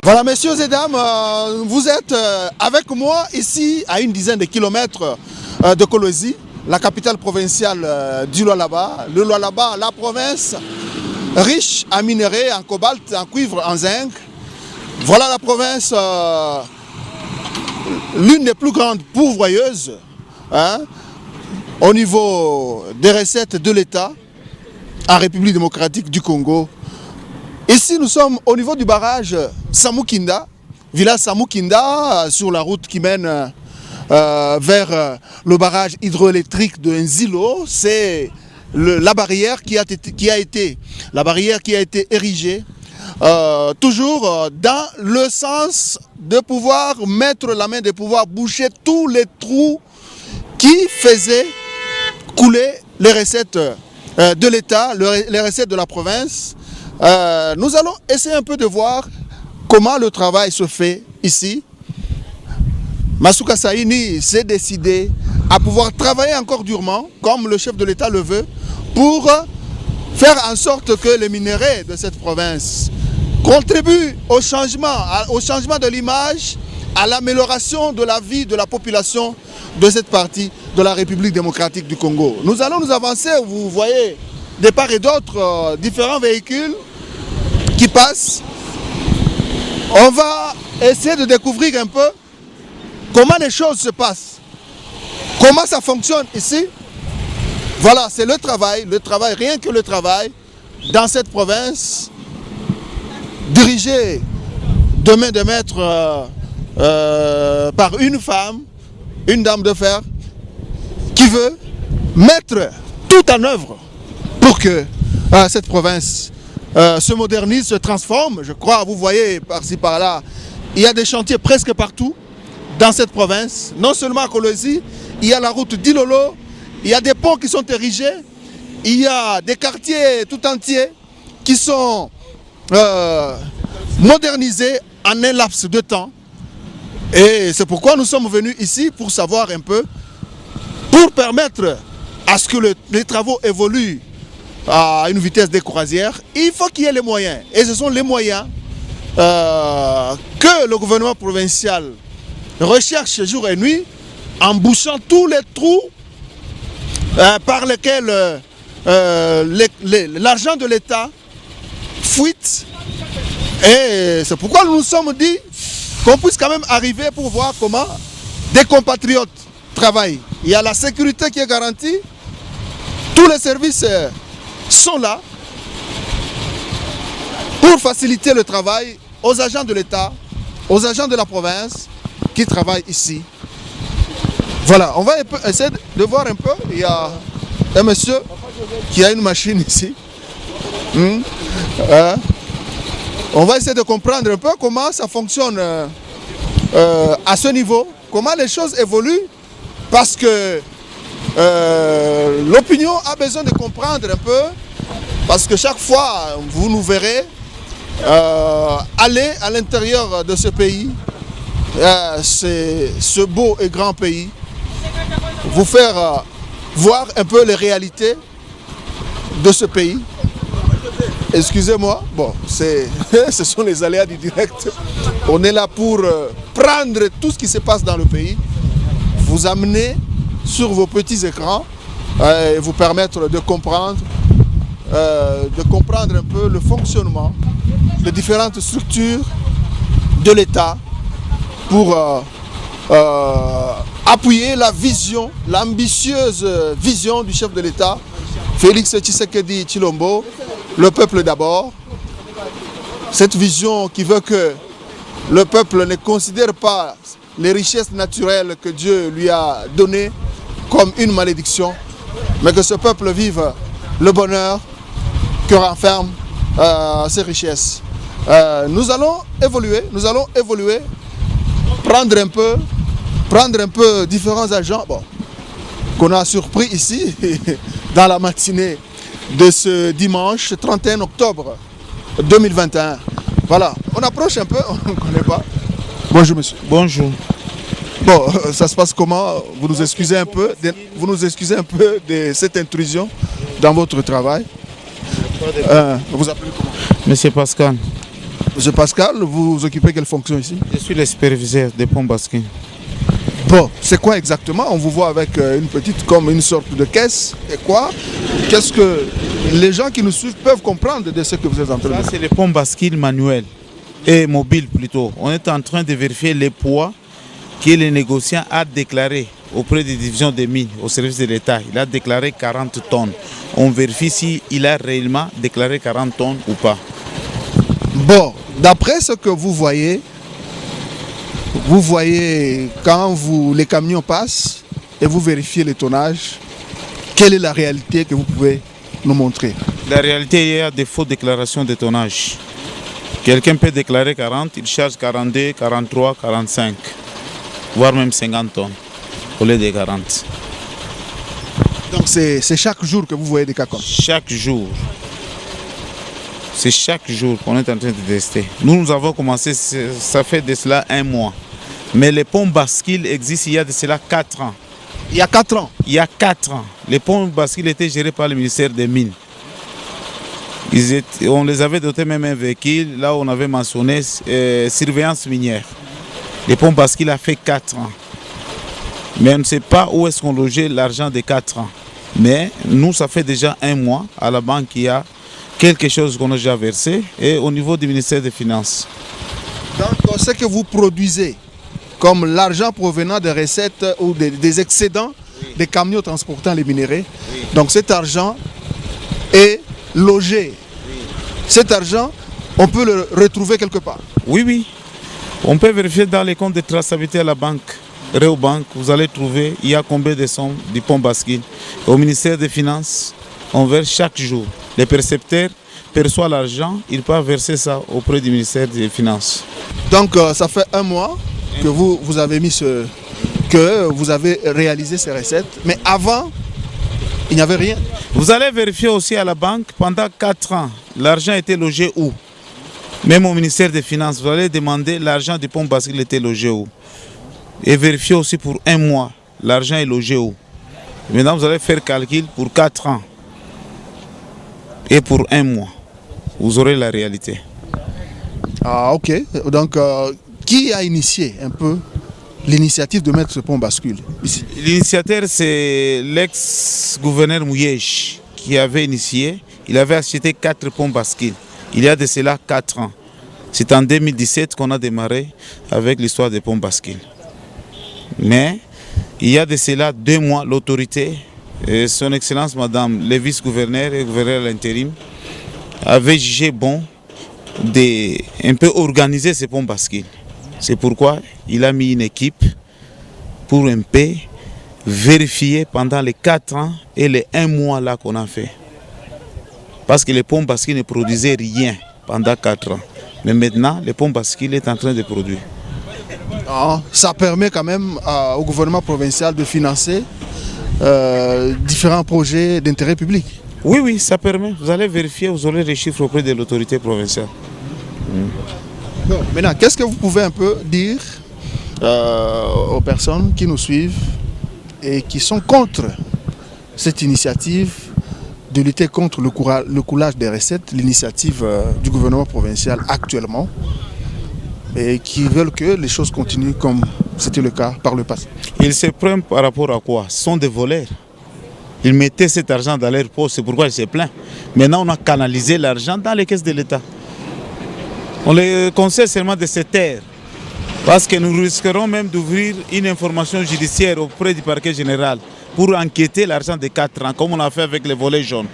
Voilà, messieurs et dames, vous êtes avec moi ici à une dizaine de kilomètres de Kolwezi, la capitale provinciale du Lualaba. Le Lualaba, la province riche en minerais, en cobalt, en cuivre, en zinc. Voilà la province, l'une des plus grandes pourvoyeuses au niveau des recettes de l'État en République démocratique du Congo. Ici, nous sommes au niveau du barrage Samoukinda, village Samoukinda, sur la route qui mène vers le barrage hydroélectrique de Nzilo. C'est la barrière qui a été érigée, toujours dans le sens de pouvoir mettre la main, de pouvoir boucher tous les trous qui faisaient couler les recettes de l'État, les recettes de la province. Nous allons essayer un peu de voir comment le travail se fait ici. Masuka Saini s'est décidé à pouvoir travailler encore durement, comme le chef de l'État le veut, pour faire en sorte que les minéraux de cette province contribuent au changement de l'image, à l'amélioration de la vie de la population de cette partie de la République démocratique du Congo. Nous allons nous avancer, vous voyez, de part et d'autre, différents véhicules qui passent. On va essayer de découvrir un peu comment les choses se passent, comment ça fonctionne ici. Voilà, c'est le travail, rien que le travail dans cette province, dirigé de main de maître par une femme, une dame de fer, qui veut mettre tout en œuvre pour que cette province se modernise, se transforme. Je crois, vous voyez par-ci par-là, il y a des chantiers presque partout dans cette province. Non seulement à Kolwezi, il y a la route d'Ilolo, il y a des ponts qui sont érigés, il y a des quartiers tout entiers qui sont modernisés en un laps de temps. Et c'est pourquoi nous sommes venus ici pour savoir un peu, pour permettre à ce que les travaux évoluent à une vitesse de croisière, il faut qu'il y ait les moyens. Et ce sont les moyens que le gouvernement provincial recherche jour et nuit en bouchant tous les trous par lesquels l'argent de l'État fuite. Et c'est pourquoi nous nous sommes dit qu'on puisse quand même arriver pour voir comment des compatriotes travaillent. Il y a la sécurité qui est garantie, tous les services sont là pour faciliter le travail aux agents de l'État, aux agents de la province qui travaillent ici. Voilà, on va essayer de voir un peu. Il y a un monsieur qui a une machine ici. On va essayer de comprendre un peu comment ça fonctionne à ce niveau, comment les choses évoluent, parce que l'opinion a besoin de comprendre un peu, parce que chaque fois, vous nous verrez aller à l'intérieur de ce pays, ce beau et grand pays, vous faire voir un peu les réalités de ce pays. Excusez-moi, bon, ce sont les aléas du direct. On est là pour prendre tout ce qui se passe dans le pays, vous amener sur vos petits écrans et vous permettre de comprendre un peu le fonctionnement des différentes structures de l'État pour appuyer la vision, l'ambitieuse vision du chef de l'État, Félix Tshisekedi Tshilombo, le peuple d'abord. Cette vision qui veut que le peuple ne considère pas les richesses naturelles que Dieu lui a données comme une malédiction, mais que ce peuple vive le bonheur que renferment ces richesses. Nous allons évoluer, prendre un peu différents agents qu'on a surpris ici dans la matinée de ce dimanche 31 octobre 2021. Voilà, on approche un peu, on ne connaît pas. Bonjour monsieur. Bonjour. Bon, ça se passe comment? Vous nous excusez un peu de cette intrusion dans votre travail. Vous appelez comment? Monsieur Pascal. Monsieur Pascal, vous occupez quelle fonction ici? Je suis le superviseur des ponts basquins. Bon, c'est quoi exactement? On vous voit avec une petite, comme une sorte de caisse. Et quoi? Qu'est-ce que les gens qui nous suivent peuvent comprendre de ce que vous êtes en train de Ça, faire? c'est les ponts basquines manuels et mobiles plutôt. On est en train de vérifier les poids que le négociant a déclaré auprès des divisions des mines au service de l'État. Il a déclaré 40 tonnes. On vérifie s'il a réellement déclaré 40 tonnes ou pas. Bon, d'après ce que vous voyez quand les camions passent et vous vérifiez le tonnage, quelle est la réalité que vous pouvez nous montrer? La réalité, il y a des fausses déclarations de tonnage. Quelqu'un peut déclarer 40, il charge 42, 43, 45, voire même 50 tonnes au lieu de 40. Donc c'est chaque jour que vous voyez des cas comme ça? Chaque jour. C'est chaque jour qu'on est en train de tester. Nous avons commencé, ça fait de cela 1 mois. Mais les ponts bascules existent il y a de cela 4 ans. Il y a 4 ans? Il y a 4 ans. Les ponts bascules étaient gérés par le ministère des Mines. On les avait dotés même un véhicule, là on avait mentionné surveillance minière. Les ponts bascules a fait 4 ans. Mais on ne sait pas où est-ce qu'on logeait l'argent de 4 ans. Mais nous, ça fait déjà 1 mois, à la banque, il y a quelque chose qu'on a déjà versé et au niveau du ministère des Finances. Donc ce que vous produisez, comme l'argent provenant des recettes ou des excédents des camions transportant les minéraux, donc cet argent est logé. Cet argent, on peut le retrouver quelque part? Oui, oui. On peut vérifier dans les comptes de traçabilité à la banque. Réobank, vous allez trouver il y a combien de sommes du pont basquine. Au ministère des Finances, on verse chaque jour. Les percepteurs perçoivent l'argent, ils peuvent verser ça auprès du ministère des Finances. Donc ça fait 1 mois que vous avez mis que vous avez réalisé ces recettes, mais avant, il n'y avait rien. Vous allez vérifier aussi à la banque, pendant 4 ans, l'argent était logé où? Même au ministère des Finances, vous allez demander l'argent du pont basquine était logé où? Et vérifier aussi pour 1 mois, l'argent est logé où? Maintenant, vous allez faire calcul pour 4 ans. Et pour 1 mois, vous aurez la réalité. Ah ok, donc qui a initié un peu l'initiative de mettre ce pont bascule ici? L'initiateur, c'est l'ex-gouverneur Mouyej qui avait initié. Il avait acheté 4 ponts bascules. Il y a de cela 4 ans. C'est en 2017 qu'on a démarré avec l'histoire des ponts bascules. Mais il y a de cela 2 mois, l'autorité, son Excellence Madame le vice-gouverneur et gouverneur à l'intérim, avait jugé bon de un peu organiser ces ponts bascules. C'est pourquoi il a mis une équipe pour un peu vérifier pendant les 4 ans et les 1 mois là qu'on a fait. Parce que les ponts bascules ne produisaient rien pendant 4 ans. Mais maintenant, les ponts bascules est en train de produire. Ah, ça permet quand même au gouvernement provincial de financer différents projets d'intérêt public. Oui, oui, ça permet. Vous allez vérifier, vous aurez les chiffres auprès de l'autorité provinciale. Bon, maintenant, qu'est-ce que vous pouvez un peu dire aux personnes qui nous suivent et qui sont contre cette initiative de lutter contre le coulage des recettes, l'initiative du gouvernement provincial actuellement, et qui veulent que les choses continuent comme c'était le cas par le passé? Ils se prennent par rapport à quoi? Ce sont des voleurs. Ils mettaient cet argent dans leur poche, c'est pourquoi ils se plaignent. Maintenant, on a canalisé l'argent dans les caisses de l'État. On les conseille seulement de se taire, parce que nous risquerons même d'ouvrir une information judiciaire auprès du parquet général pour enquêter l'argent de 4 ans, comme on a fait avec les volets jaunes.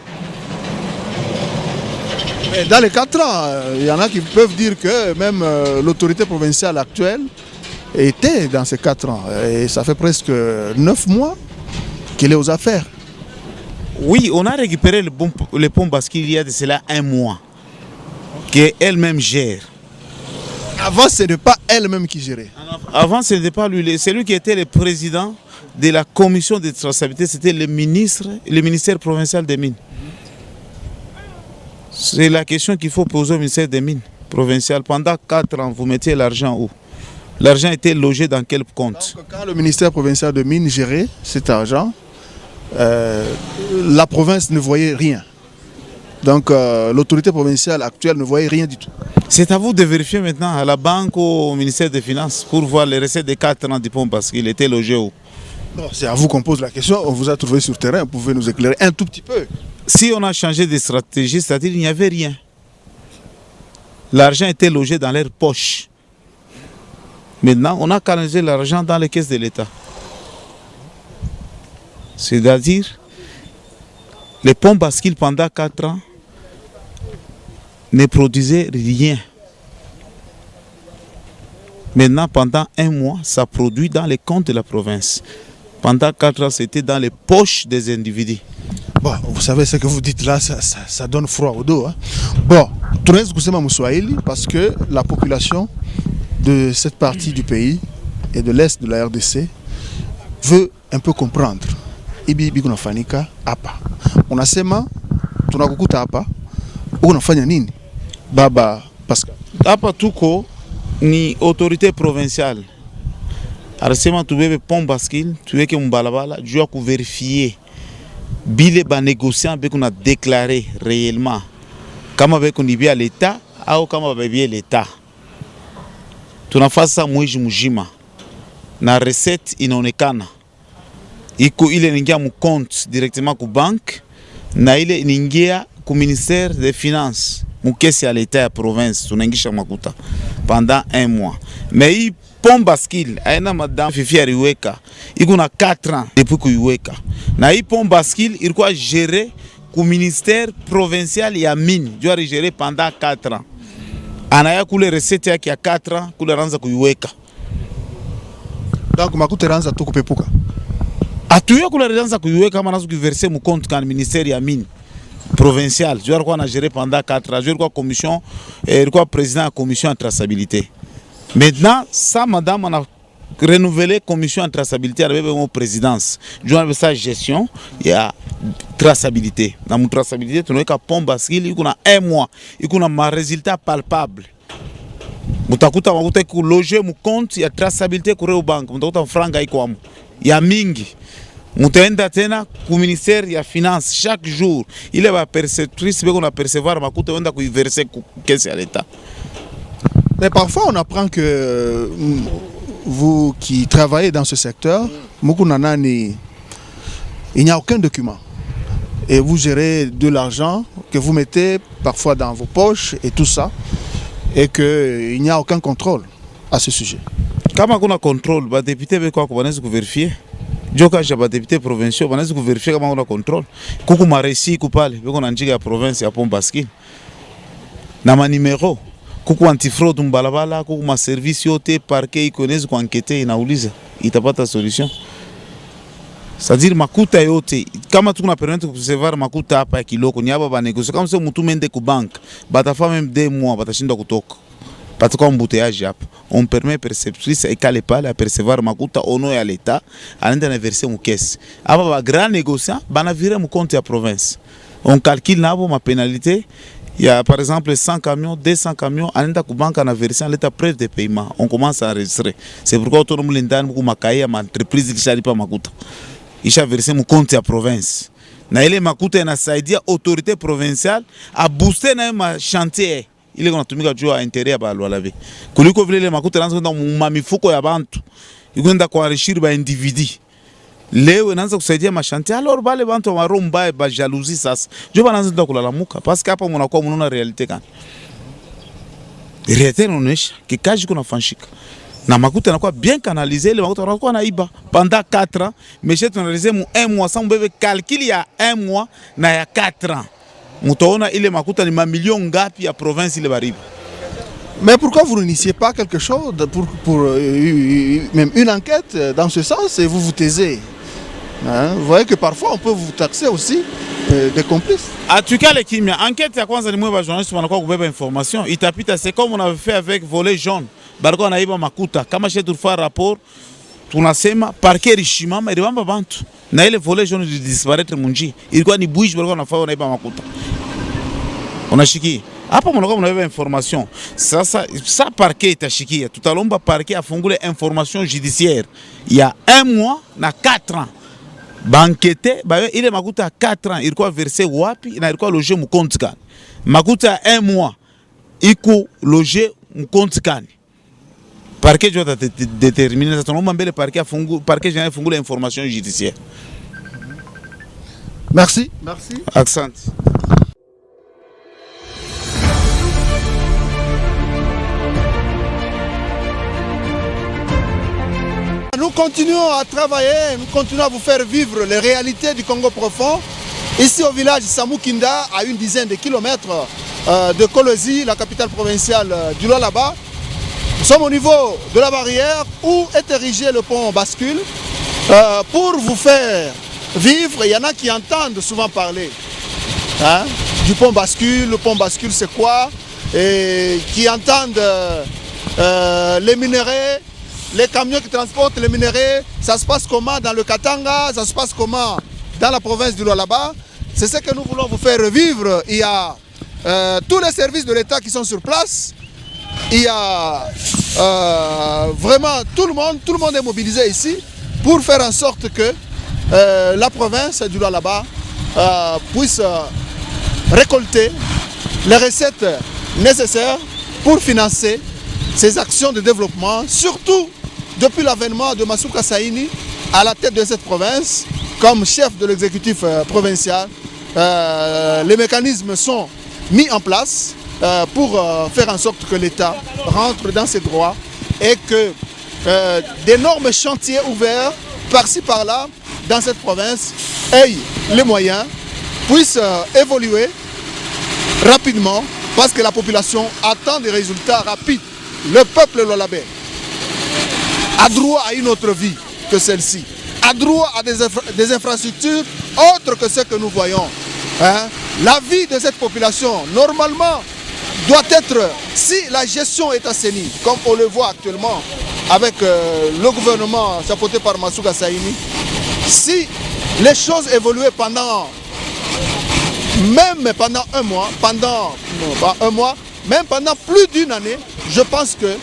Mais dans les 4 ans, il y en a qui peuvent dire que même l'autorité provinciale actuelle était dans ces 4 ans. Et ça fait presque 9 mois qu'elle est aux affaires. Oui, on a récupéré le pont bascule il y a de cela 1 mois, qu'elle-même gère. Avant, ce n'est pas elle-même qui gérait. Avant, ce n'était pas lui. C'est lui qui était le président de la commission de traçabilité, c'était le ministère provincial des Mines. C'est la question qu'il faut poser au ministère des Mines provincial. Pendant 4 ans, vous mettiez l'argent où? L'argent était logé dans quel compte? Donc, quand le ministère provincial des Mines gérait cet argent, la province ne voyait rien. Donc l'autorité provinciale actuelle ne voyait rien du tout. C'est à vous de vérifier maintenant à la banque ou au ministère des Finances pour voir les recettes des 4 ans du pont parce qu'il était logé où. C'est à vous qu'on pose la question, on vous a trouvé sur terrain, vous pouvez nous éclairer un tout petit peu. Si on a changé de stratégie, c'est-à-dire qu'il n'y avait rien. L'argent était logé dans leurs poches. Maintenant, on a canalisé l'argent dans les caisses de l'État. C'est-à-dire, les ponts bascules pendant 4 ans ne produisaient rien. Maintenant, pendant 1 mois, ça produit dans les comptes de la province. Pendant 4 ans, c'était dans les poches des individus. Bon, vous savez ce que vous dites là, ça donne froid au dos. Hein. Bon, tunaweza kusema Mswahili parce que la population de cette partie du pays et de l'est de la RDC veut un peu comprendre. Ibi kunafanyika hapa. Unasema tunakukuta hapa, unafanya nini? Baba Pascal. Hapa tuko ni autorité provinciale. Arsema tubebe pont bascule, tuweke mbalabala, juu ya kuverifier bile ba négociant beko na déclaré réellement kama beko nibia l'État au kama babie l'État. Tunafasa mwezi mzima na recette inaonekana iko ile ningia mu compte directement ku banque na ile ningia ku ministère des finances mu kesi ya l'État ya province tunaingisha makuta pendant 1 mois. Mais hii pont bascule aina madame Fifi aliweka iko na 4 ans depuis kuiweka. Na hii pont bascule ilikuwa géré ku ministère provincial ya mine, jua géré pendant 4 ans. Anaya kule recette yake ya 4 ans kule ranza kuiweka. Donc makuta ranza tu kupepuka. Atuye kule ranza kuiweka kama nazo kuverser mu compte kan ministère ya mine provincial. Jua alikuwa na géré pendant 4 ans. Jua alikuwa commission alikuwa président de commission de traçabilité. Maintenant, ça madame on a renouvelé commission de traçabilité avec mon présidence. Jua sa gestion ya traçabilité. Na mu traçabilité tunaweka pont bascule iko na 1 mois. Iko na ma résultat palpable. Mutakuta makuta ku loger mu compte ya traçabilité kure bank. Mutakuta franga iko amu. Ya mingi. Mutaenda tena ku ministère ya finance chaque jour. Il va perceptrice beko na percevoir makuta wenda ku verser ku caisse ya l'État. Mais parfois on apprend que vous qui travaillez dans ce secteur, il n'y a aucun document. Et vous gérez de l'argent que vous mettez parfois dans vos poches et tout ça. Et qu'il n'y a aucun contrôle à ce sujet. Kama kuna contrôle, les députés vont vérifier. Joka ja députés provinciaux vont vérifier kama kuna contrôle. Kuku maresi kupale, beko na njika ya province ya pont bascule. Na ma numéro kuku antifraude mbalabala, kuku ma service yote parquet ikonezi kwa enquêter inauliza, itapata solution. C'est-à-dire makuta yote kama tukuna permettre kusevar makuta hapa ya kiloko ni hapa ba négocier kama sio mtu mende ku bank batafa même 2 mois batashinda kutoka patakuwa embouteillage hapa. On permet perceptrice ekale pale a percevoir makuta au nom ya l'État anaenda na verser mu caisse hapa ba grand négociant bana virer mu compte ya province. On calcule nabo ma pénalité. Il y a par exemple 100 camions, 200 camions, on a banque en version l'état preuve de paiement. On commence à enregistrer. C'est pourquoi tout le monde l'entend beaucoup makaïa ma entreprise qui chali pas makuta. Il a versé mon compte à province. Na ile makuta na saidia autorité provinciale a booster na ma chantier. Ile kuna tumika juu ya intérêt ba lwalabe. Kuliko vile ile makuta lanzo na mifuko ya bantu. Ikwenda kwa enrichir ba individu. Leo inaanza kusaidia mashanti alors bale bantu wa romba ba jalousie sasa jo banaanza ndio kulalamuka parce que hapa mnakuwa mnaona realite gani realite inaonyesha kikaji kuna fanshika na makuta yanakuwa bien canalisé ile makuta yanakuwa naiba pendant 4 ans mais j'ai tunalisé mu 1 mois sans bebe calcul ya 1 mois na ya 4 ans mtaona ile makuta ni mamilioni ngapi ya province ile bariba. Mais pourquoi vous n'initiez pas quelque chose pour même une enquête dans ce sens et vous vous taisez? Hein? Vous voyez que parfois on peut vous taxer aussi des complices. En tout cas, les kimia, enquête ya kwanza ni mwe ba journaliste wanakuwa kubeba information. Itapita c'est comme on avait fait avec volet jaune. Bariko naiba makuta. Kama chez tufa rapport, tunasema parquet rishimama ilibamba bantu. Na ile volet jaune disparaître munji. Ilikuwa ni bouge bariko nafaa naiba makuta. Unashiki. Hapa mnakuwa mnabeba information. Sasa sa parquet itashikia. Tutalomba parquet afungule information judiciaire. Il y a 1 mois na 4 ans. Banquete, il est makuta 4 ans, il doit verser wapi, il doit loger mon compte kan. Makuta 1 mois, il doit loger mon compte kan. Parquet doit déterminer ça. On m'embête le parquet général fongu l'information judiciaire. Merci. Merci. Accent. Nous continuons à travailler, nous continuons à vous faire vivre les réalités du Congo profond. Ici au village Samoukinda, à une dizaine de kilomètres de Kolwezi, la capitale provinciale du Lualaba. Nous sommes au niveau de la barrière où est érigé le pont bascule. Pour vous faire vivre, il y en a qui entendent souvent parler du pont bascule. Le pont bascule c'est quoi? Et qui entendent les minéraux. Les camions qui transportent les minéraux, ça se passe comment dans le Katanga, ça se passe comment dans la province du Lualaba. C'est ce que nous voulons vous faire vivre. Il y a tous les services de l'État qui sont sur place. Il y a vraiment tout le monde est mobilisé ici pour faire en sorte que la province du Lualaba puisse récolter les recettes nécessaires pour financer ces actions de développement, surtout depuis l'avènement de Masuka Saini à la tête de cette province, comme chef de l'exécutif provincial. Les mécanismes sont mis en place pour faire en sorte que l'État rentre dans ses droits et que d'énormes chantiers ouverts par-ci par-là dans cette province aient les moyens, puissent évoluer rapidement parce que la population attend des résultats rapides. Le peuple lualabais a droit à une autre vie que celle-ci, a droit à des infrastructures autres que ce que nous voyons. La vie de cette population, normalement, doit être, si la gestion est assainie, comme on le voit actuellement avec le gouvernement chapeauté par Masuka Saini, si les choses évoluaient même pendant un mois, même pendant plus d'une année, je pense que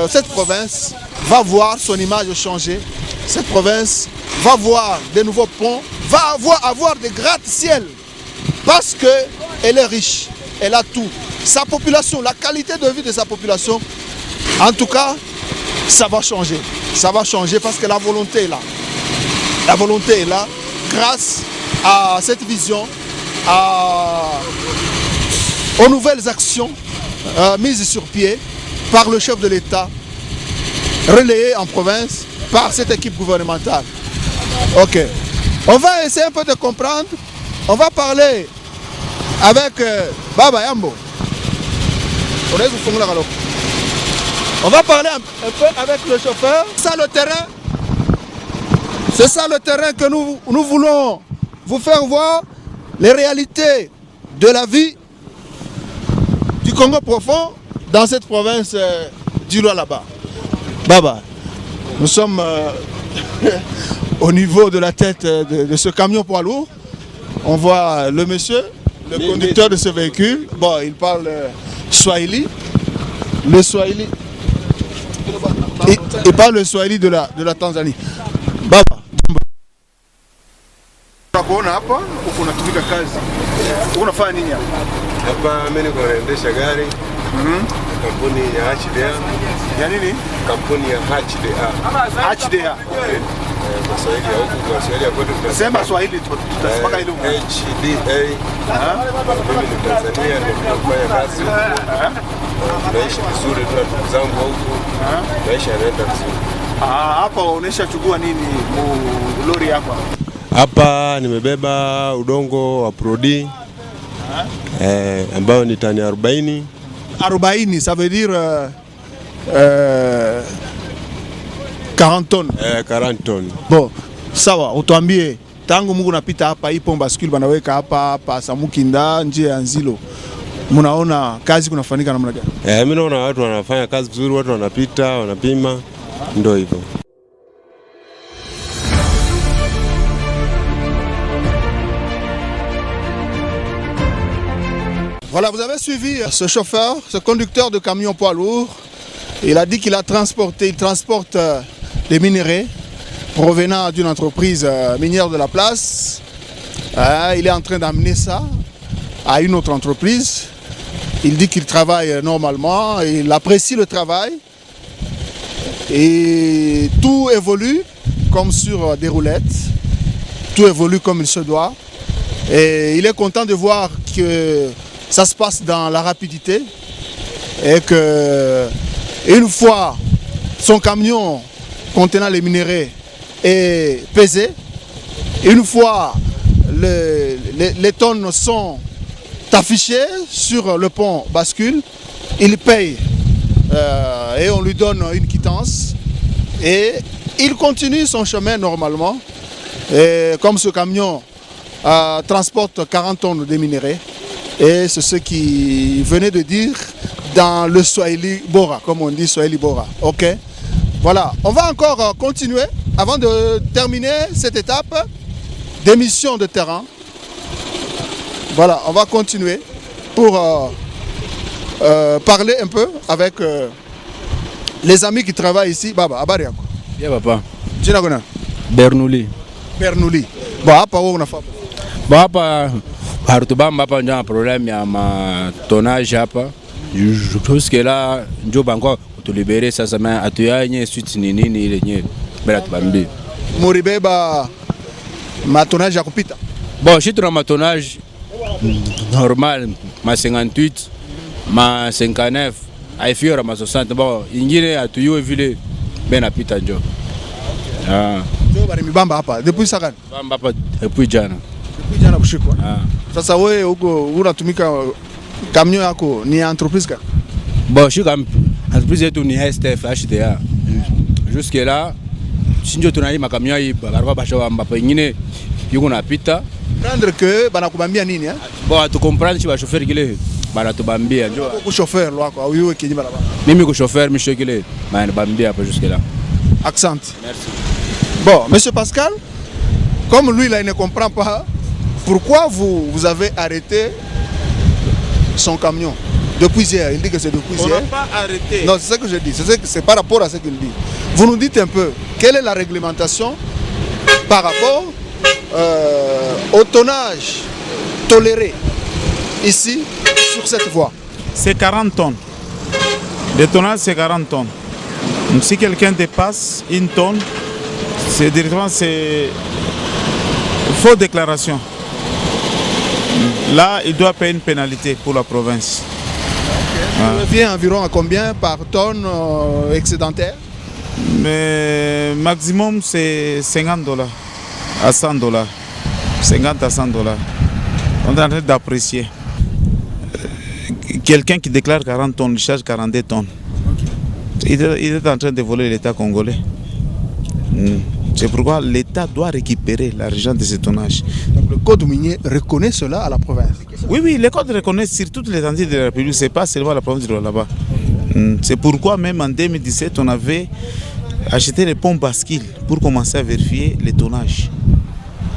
cette province va voir son image changer. Cette province va voir des nouveaux ponts, va avoir des gratte-ciel parce qu'elle est riche, elle a tout. Sa population, la qualité de vie de sa population, en tout cas, ça va changer. Ça va changer parce que la volonté est là. La volonté est là grâce à cette vision, aux nouvelles actions mises sur pied par le chef de l'État, relayées en province par cette équipe gouvernementale. Ok. On va essayer un peu de comprendre. On va parler avec Baba Yambo. On va parler un peu avec le chauffeur. C'est ça le terrain. C'est ça le terrain que nous voulons vous faire voir. Les réalités de la vie du Congo profond dans cette province du Lualaba. Baba, nous sommes au niveau de la tête de ce camion poids lourd. On voit le monsieur, le conducteur de ce véhicule. Bon, il parle Swahili. Le Swahili. Il parle le Swahili de la Tanzanie. Baba. Unakuona hapa huko unatumika kazi. Unafanya nini hapa? Hapa mimi niko naendesha gari. Kampuni ya HDA. Ya nini? Kampuni ya HDA. HDA. Kwa Swahili ya huku, kwa Swahili ya kwetu tunasema Swahili tutasema ile HDA. Mimi ni Tanzania, nafanya kazi. Naishi vizuri tu na ndugu zangu huku. Maisha yanaenda vizuri. Hapa unaisha chukua nini lori hapa? Hapa nimebeba udongo wa Prodi ambao ni tani 40. 40, ça veut dire 40 tonnes. 40 tonnes. Bon, sawa, utuambie tangu Mungu napita hapa hii pont bascule banaweka hapa Samoukinda njia ya Nzilo. Mnaona kazi kunafanyika namna gani? Mimi naona watu wanafanya kazi vizuri, watu wanapita, wanapima, ndio hivyo. Voilà, vous avez suivi ce chauffeur, ce conducteur de camion poids lourd. Il a dit qu'il a transporté, il transporte des minéraux provenant d'une entreprise minière de la place. Il est en train d'amener ça à une autre entreprise. Il dit qu'il travaille normalement, il apprécie le travail. Et tout évolue comme sur des roulettes. Tout évolue comme il se doit. Et il est content de voir que ça se passe dans la rapidité. Et que une fois son camion contenant les minéraux est pesé, une fois les tonnes sont affichées sur le pont bascule, il paye et on lui donne une quittance et il continue son chemin normalement. Et comme ce camion transporte 40 tonnes de minéraux, et c'est ce qu'il venait de dire dans le Swahili Bora, comme on dit Swahili Bora. Ok. Voilà, on va encore continuer avant de terminer cette étape d'émission de terrain. Voilà, on va continuer pour parler un peu avec les amis qui travaillent ici. Baba, Abariako. Yeah, papa. Jinagona. Bernoulli. Bernoulli. Bon, hapa wewe unafaa. Bon, hapa harutubamba hapa ndio problème ya matonnage hapa. Jusque là ndio bango kutulibere sasa mais atuyanye suite ni nini ile yenyewe bila tubambi. Muribeba matonnage ya kupita. Bon, je tuna matonnage normal ma 58, ma 59, aifiora ma 60. Bon, ingine atuyue vile bena pita njo. Ndio bari mibamba hapa depuis sakani. Bamba hapa depuis jana. Depuis jana kushikwa. Sasa wewe huko unatumika camion yako ni entreprise ka? Bon, je suis entreprise yetu ni STF HDA. Jusque là sinjo tunalima camion hii barabara basha mbapo ingine yuko napita. Prendre que banakubambia nini eh? Bon, tu comprendre chiba chauffeur kile banatubambia njo. Ku chauffeur lwako au yeye kinyi barabara. Mimi ku chauffeur misho kile banabambia hapa jusque là. Accent. Merci. Bon, monsieur Pascal, comme lui là il ne comprend pas pourquoi vous avez arrêté son camion depuis hier. Il dit que c'est depuis hier. On n'a pas arrêté. Non, c'est ce que je dis. C'est par rapport à ce qu'il dit. Vous nous dites un peu quelle est la réglementation par rapport au tonnage toléré ici sur cette voie. C'est 40 tonnes. Le tonnage, c'est 40 tonnes. Donc, si quelqu'un dépasse une tonne, c'est directement fausse déclaration. Là, il doit payer une pénalité pour la province. Ça revient environ à combien par tonne excédentaire? Mais maximum, c'est $50 à $100. 50 à $100. On est en train d'apprécier. Quelqu'un qui déclare 40 tonnes, il charge 42 tonnes. Il est en train de voler l'État congolais. C'est pourquoi l'État doit récupérer l'argent de ce tonnage. Donc le code minier reconnaît cela à la province. Oui, oui, le code reconnaît sur toutes les entités de la République, ce n'est pas seulement la province de là-bas. C'est pourquoi même en 2017, on avait acheté les ponts bascules pour commencer à vérifier les tonnages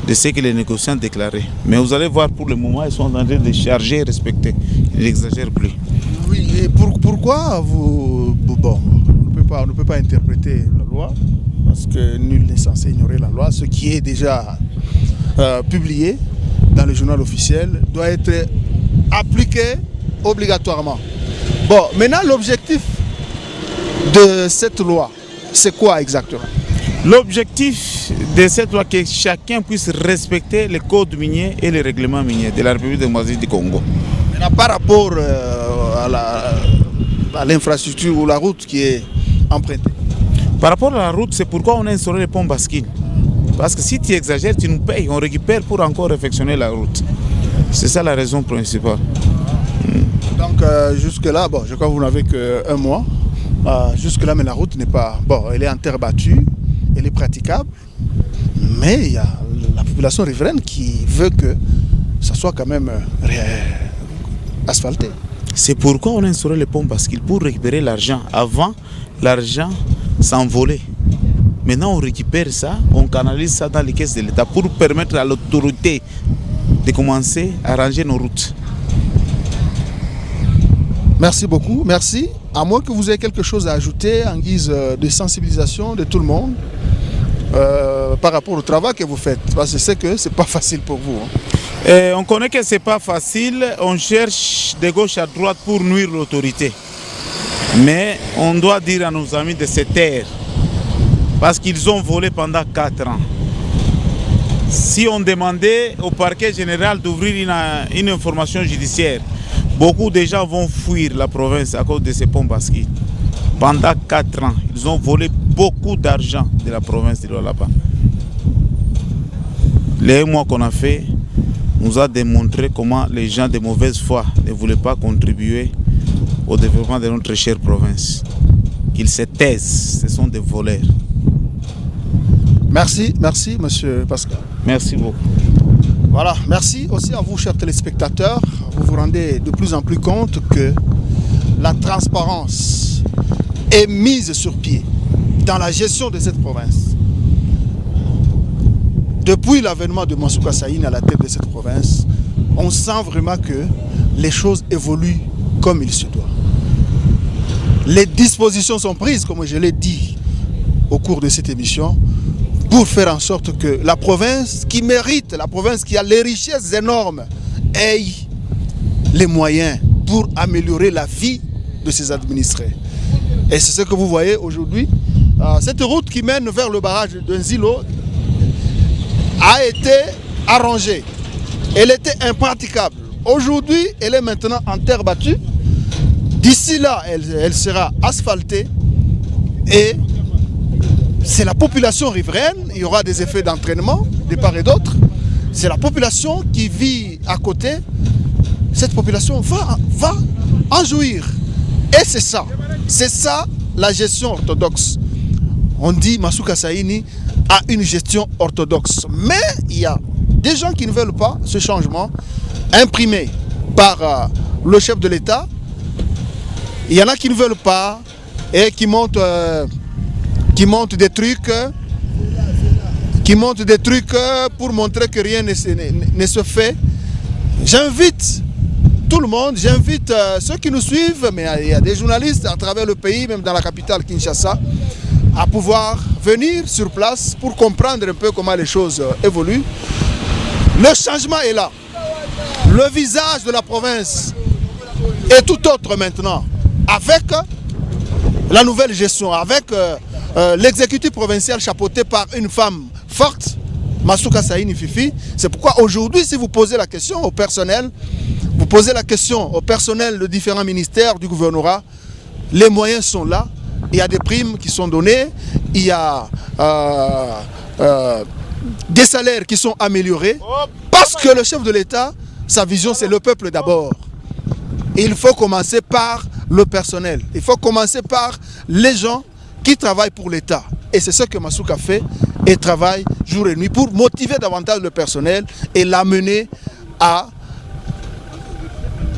de ce que les négociants déclaraient. Mais vous allez voir, pour le moment, ils sont en train de charger et respecter. Ils n'exagèrent plus. Oui, et pourquoi vous... Bon, on ne peut pas interpréter la loi, parce que nul n'est censé ignorer la loi. Ce qui est déjà publié dans le journal officiel doit être appliqué obligatoirement. Bon, maintenant l'objectif de cette loi, c'est quoi exactement? L'objectif de cette loi, c'est que chacun puisse respecter les codes miniers et les règlements miniers de la République démocratique du Congo. Maintenant, par rapport à l'infrastructure ou la route qui est empruntée. Par rapport à la route, c'est pourquoi on a instauré les ponts bascules. Parce que si tu exagères, tu nous payes, on récupère pour encore réfectionner la route. C'est ça la raison principale. Donc jusque-là, bon, je crois que vous n'avez qu'un mois. Jusque-là, mais la route n'est pas... Bon, elle est en terre battue, elle est praticable, mais il y a la population riveraine qui veut que ça soit quand même asphalté. C'est pourquoi on a instauré les ponts bascules, pour récupérer l'argent. Avant, l'argent s'envolait. Maintenant, on récupère ça, on canalise ça dans les caisses de l'État pour permettre à l'autorité de commencer à ranger nos routes. Merci beaucoup, merci. À moins que vous ayez quelque chose à ajouter en guise de sensibilisation de tout le monde. par rapport au travail que vous faites. Parce que je sais que ce n'est pas facile pour vous. On connaît que ce n'est pas facile, on cherche de gauche à droite pour nuire l'autorité. Mais on doit dire à nos amis de se taire, parce qu'ils ont volé pendant 4 ans. Si on demandait au parquet général d'ouvrir une information judiciaire, beaucoup de gens vont fuir la province à cause de ces ponts basquets. Pendant 4 ans, ils ont volé beaucoup d'argent de la province de Lualaba. Les mois qu'on a fait nous a démontré comment les gens de mauvaise foi ne voulaient pas contribuer au développement de notre chère province. Qu'ils se taisent, ce sont des voleurs. Merci, merci monsieur Pascal. Merci beaucoup. Voilà, merci aussi à vous chers téléspectateurs. Vous vous rendez de plus en plus compte que la transparence est mise sur pied dans la gestion de cette province. Depuis l'avènement de Mansouka Saïni à la tête de cette province, on sent vraiment que les choses évoluent comme il se doit. Les dispositions sont prises, comme je l'ai dit au cours de cette émission, pour faire en sorte que la province qui mérite, la province qui a les richesses énormes, ait les moyens pour améliorer la vie de ses administrés. Et c'est ce que vous voyez aujourd'hui. Cette route qui mène vers le barrage de Nzilo a été arrangée. Elle était impraticable. Aujourd'hui, elle est maintenant en terre battue. D'ici là, elle sera asphaltée et c'est la population riveraine. Il y aura des effets d'entraînement de part et d'autre. C'est la population qui vit à côté. Cette population va en jouir. Et c'est ça la gestion orthodoxe. On dit Mansouka Saïni a une gestion orthodoxe. Mais il y a des gens qui ne veulent pas ce changement imprimé par le chef de l'État. Il y en a qui ne veulent pas et qui montent des trucs pour montrer que rien ne se fait. J'invite tout le monde, j'invite ceux qui nous suivent, mais il y a des journalistes à travers le pays, même dans la capitale Kinshasa, à pouvoir venir sur place pour comprendre un peu comment les choses évoluent. Le changement est là. Le visage de la province est tout autre maintenant, avec la nouvelle gestion, avec l'exécutif provincial chapeauté par une femme forte, Mansouka Saïni Fifi. C'est pourquoi aujourd'hui, si vous posez la question au personnel, vous posez la question au personnel de différents ministères du gouvernorat, les moyens sont là. Il y a des primes qui sont données, il y a des salaires qui sont améliorés, parce que le chef de l'État, sa vision, c'est le peuple d'abord. Il faut commencer par le personnel, il faut commencer par les gens qui travaillent pour l'État. Et c'est ce que Mansouka fait et travaille jour et nuit pour motiver davantage le personnel et l'amener à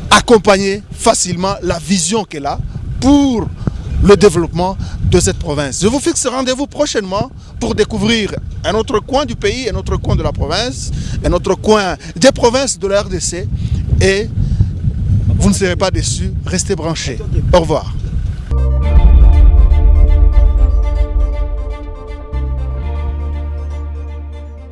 accompagner facilement la vision qu'elle a pour le développement de cette province. Je vous fixe rendez-vous prochainement pour découvrir un autre coin du pays, un autre coin de la province, un autre coin des provinces de la RDC et vous ne serez pas déçus, restez branchés. Au revoir.